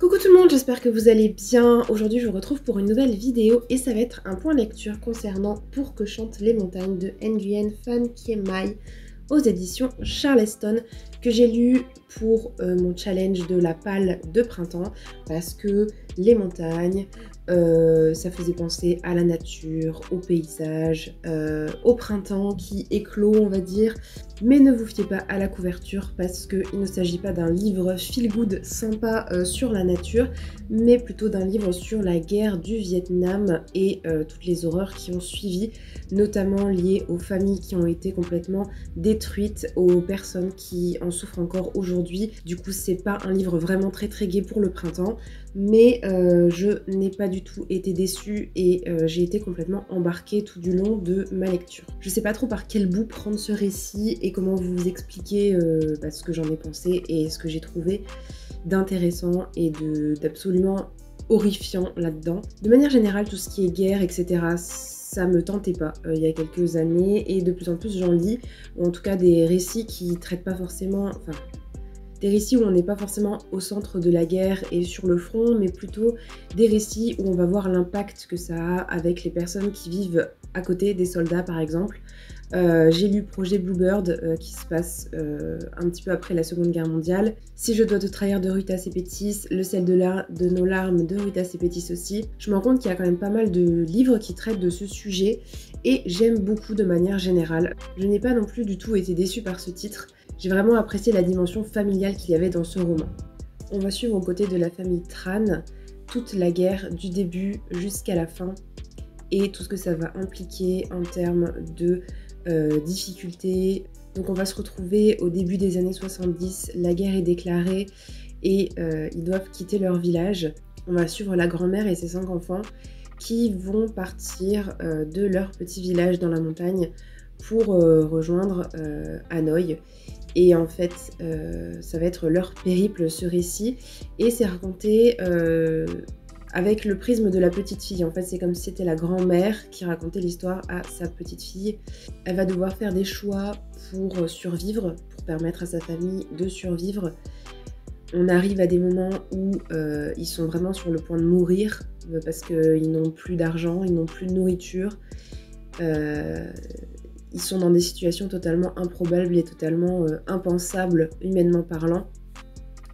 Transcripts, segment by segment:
Coucou tout le monde, j'espère que vous allez bien. Aujourd'hui je vous retrouve pour une nouvelle vidéo et ça va être un point lecture concernant Pour que chantent les montagnes de Nguyen PhanKiem Mai aux éditions Charleston, que j'ai lu pour mon challenge de la palle de printemps parce que les montagnes, ça faisait penser à la nature, au paysage, au printemps qui éclot on va dire. Mais ne vous fiez pas à la couverture parce qu'il ne s'agit pas d'un livre feel good sympa sur la nature, mais plutôt d'un livre sur la guerre du Vietnam et toutes les horreurs qui ont suivi, notamment liées aux familles qui ont été complètement détruites, aux personnes qui en souffrent encore aujourd'hui. Du coup c'est pas un livre vraiment très gai pour le printemps, mais je n'ai pas du tout été déçue et j'ai été complètement embarquée tout du long de ma lecture. Je sais pas trop par quel bout prendre ce récit et comment vous expliquer ce que j'en ai pensé et ce que j'ai trouvé d'intéressant et d'absolument horrifiant là-dedans. De manière générale, tout ce qui est guerre, etc., ça me tentait pas il y a quelques années et de plus en plus j'en lis, ou en tout cas des récits qui traitent pas forcément... Enfin, des récits où on n'est pas forcément au centre de la guerre et sur le front, mais plutôt des récits où on va voir l'impact que ça a avec les personnes qui vivent à côté des soldats par exemple. J'ai lu Projet Bluebird qui se passe un petit peu après la Seconde Guerre mondiale. Si je dois te trahir de Ruta Sepetys, Le sel de nos larmes de Ruta Sepetys aussi. Je me rends compte qu'il y a quand même pas mal de livres qui traitent de ce sujet et j'aime beaucoup de manière générale. Je n'ai pas non plus du tout été déçue par ce titre. J'ai vraiment apprécié la dimension familiale qu'il y avait dans ce roman. On va suivre aux côtés de la famille Tran toute la guerre du début jusqu'à la fin et tout ce que ça va impliquer en termes de difficultés. Donc on va se retrouver au début des années 70, la guerre est déclarée et ils doivent quitter leur village. On va suivre la grand-mère et ses 5 enfants qui vont partir de leur petit village dans la montagne pour rejoindre Hanoï. Et en fait, ça va être leur périple, ce récit, et c'est raconté avec le prisme de la petite fille. En fait, c'est comme si c'était la grand-mère qui racontait l'histoire à sa petite fille. Elle va devoir faire des choix pour survivre, pour permettre à sa famille de survivre. On arrive à des moments où ils sont vraiment sur le point de mourir parce qu'ils n'ont plus d'argent, ils n'ont plus de nourriture. Ils sont dans des situations totalement improbables et totalement impensables, humainement parlant.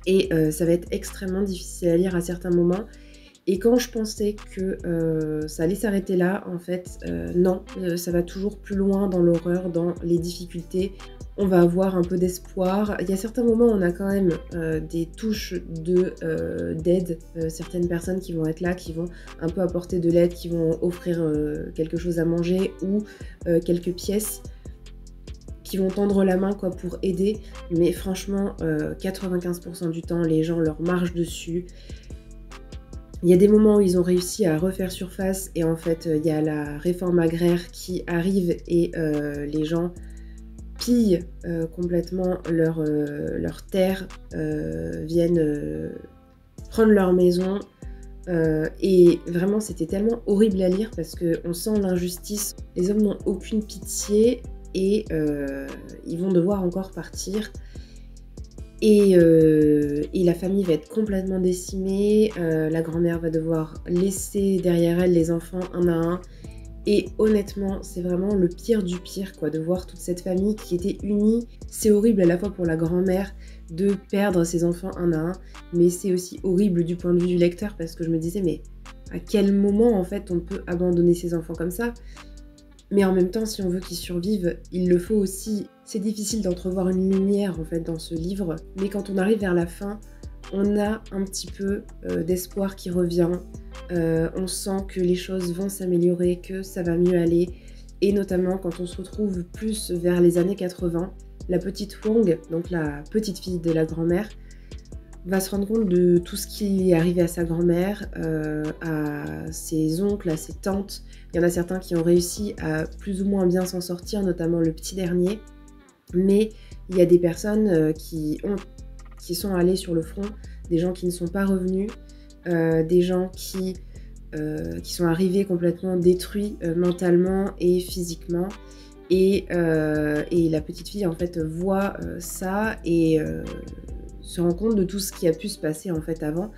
Et ça va être extrêmement difficile à lire à certains moments. Et quand je pensais que ça allait s'arrêter là, en fait, non, ça va toujours plus loin dans l'horreur, dans les difficultés. On va avoir un peu d'espoir. Il y a certains moments où on a quand même des touches d'aide, certaines personnes qui vont être là, qui vont un peu apporter de l'aide, qui vont offrir quelque chose à manger ou quelques pièces, qui vont tendre la main quoi, pour aider. Mais franchement, 95% du temps, les gens leur marchent dessus. Il y a des moments où ils ont réussi à refaire surface et en fait, il y a la réforme agraire qui arrive et les gens pillent complètement leur terre, viennent prendre leur maison. Et vraiment, c'était tellement horrible à lire parce qu'on sent l'injustice. Les hommes n'ont aucune pitié et ils vont devoir encore partir. Et la famille va être complètement décimée, la grand-mère va devoir laisser derrière elle les enfants un à un. Et honnêtement, c'est vraiment le pire du pire, quoi, de voir toute cette famille qui était unie. C'est horrible à la fois pour la grand-mère de perdre ses enfants un à un, mais c'est aussi horrible du point de vue du lecteur parce que je me disais, mais à quel moment en fait on peut abandonner ses enfants comme ça ? Mais en même temps, si on veut qu'ils survivent, il le faut aussi. C'est difficile d'entrevoir une lumière en fait dans ce livre, mais quand on arrive vers la fin, on a un petit peu d'espoir qui revient. On sent que les choses vont s'améliorer, que ça va mieux aller. Et notamment quand on se retrouve plus vers les années 80, la petite Wong, donc la petite fille de la grand-mère, va se rendre compte de tout ce qui est arrivé à sa grand-mère, à ses oncles, à ses tantes. Il y en a certains qui ont réussi à plus ou moins bien s'en sortir, notamment le petit dernier. Mais il y a des personnes qui sont allées sur le front, des gens qui ne sont pas revenus, des gens qui sont arrivés complètement détruits mentalement et physiquement. Et la petite fille en fait voit ça et se rend compte de tout ce qui a pu se passer en fait avant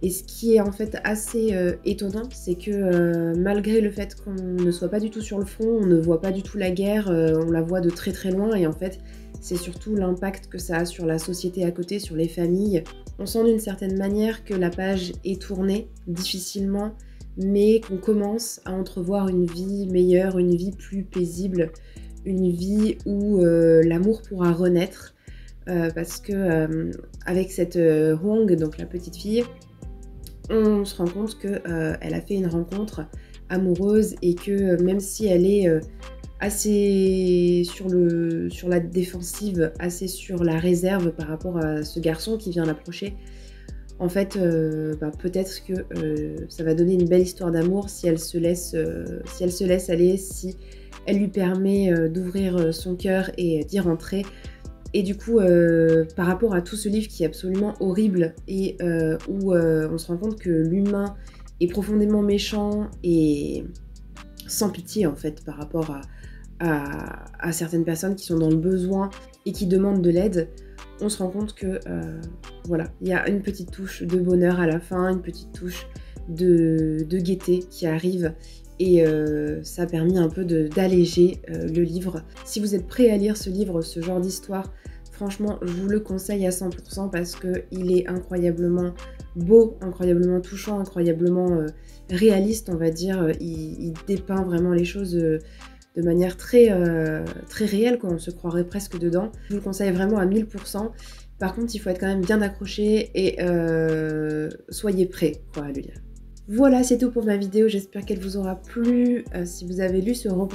Et ce qui est en fait assez étonnant, c'est que malgré le fait qu'on ne soit pas du tout sur le front, on ne voit pas du tout la guerre, on la voit de très très loin et en fait c'est surtout l'impact que ça a sur la société à côté, sur les familles. On sent d'une certaine manière que la page est tournée difficilement, mais qu'on commence à entrevoir une vie meilleure, une vie plus paisible, une vie où l'amour pourra renaître. Parce que avec cette Hwang, donc la petite fille, on se rend compte qu'elle a fait une rencontre amoureuse et que même si elle est assez sur la défensive, assez sur la réserve par rapport à ce garçon qui vient l'approcher, en fait, peut-être que ça va donner une belle histoire d'amour si elle se laisse aller, si elle lui permet d'ouvrir son cœur et d'y rentrer. Et du coup, par rapport à tout ce livre qui est absolument horrible et où on se rend compte que l'humain est profondément méchant et sans pitié en fait par rapport à certaines personnes qui sont dans le besoin et qui demandent de l'aide, on se rend compte que voilà, il y a une petite touche de bonheur à la fin, une petite touche de gaieté qui arrive. Et ça a permis un peu d'alléger le livre. Si vous êtes prêt à lire ce livre, ce genre d'histoire, franchement, je vous le conseille à 100% parce qu'il est incroyablement beau, incroyablement touchant, incroyablement réaliste, on va dire. Il dépeint vraiment les choses de manière très, très réelle, quoi. On se croirait presque dedans. Je vous le conseille vraiment à 1000%. Par contre, il faut être quand même bien accroché et soyez prêts quoi, à le lire. Voilà, c'est tout pour ma vidéo, j'espère qu'elle vous aura plu. Si vous avez lu ce roman